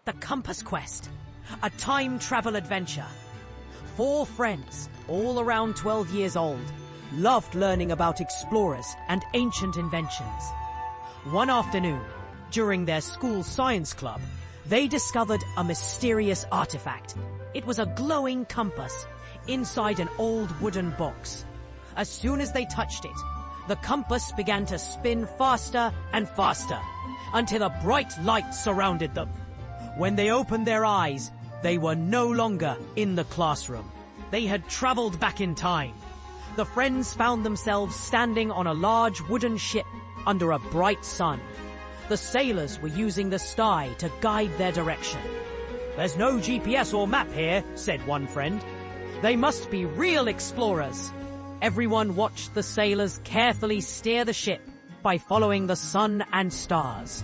The Compass Quest, a time travel adventure. 4 friends, all around 12 years old, loved learning about explorers and ancient inventions. One afternoon, during their school science club, they discovered a mysterious artifact. It was a glowing compass inside an old wooden box. As soon as they touched it, the compass began to spin faster and faster until a bright light surrounded them. When they opened their eyes, they were no longer in the classroom. They had traveled back in time. The friends found themselves standing on a large wooden ship under a bright sun. The sailors were using the sky to guide their direction. "There's no GPS or map here," said one friend. "They must be real explorers." Everyone watched the sailors carefully steer the ship by following the sun and stars.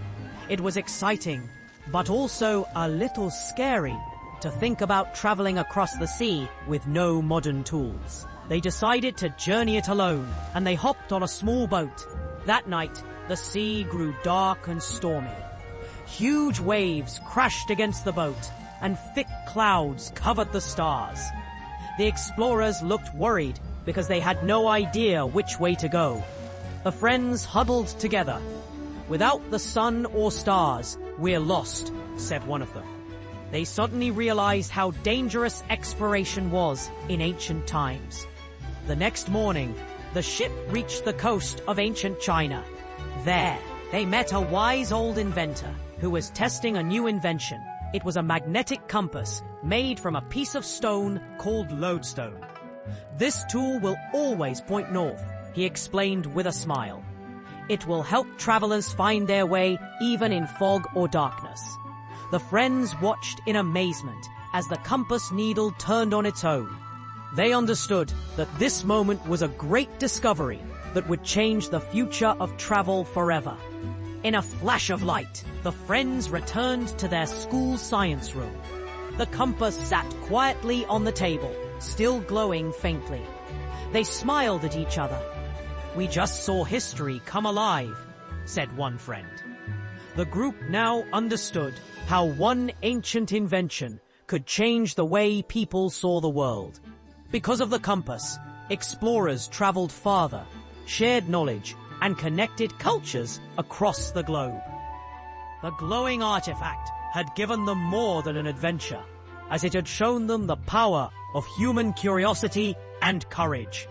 It was exciting, but also a little scary to think about traveling across the sea with no modern tools. They decided to journey it alone, and they hopped on a small boat. That night, the sea grew dark and stormy. Huge waves crashed against the boat, and thick clouds covered the stars. The explorers looked worried because they had no idea which way to go. The friends huddled together. "Without the sun or stars, we're lost," said one of them. They suddenly realized how dangerous exploration was in ancient times. The next morning, the ship reached the coast of ancient China. There, they met a wise old inventor who was testing a new invention. It was a magnetic compass made from a piece of stone called lodestone. "This tool will always point north," he explained with a smile. "It will help travelers find their way even in fog or darkness." The friends watched in amazement as the compass needle turned on its own. They understood that this moment was a great discovery that would change the future of travel forever. In a flash of light, the friends returned to their school science room. The compass sat quietly on the table, still glowing faintly. They smiled at each other. "We just saw history come alive," said one friend. The group now understood how one ancient invention could change the way people saw the world. Because of the compass, explorers traveled farther, shared knowledge, and connected cultures across the globe. The glowing artifact had given them more than an adventure, as it had shown them the power of human curiosity and courage.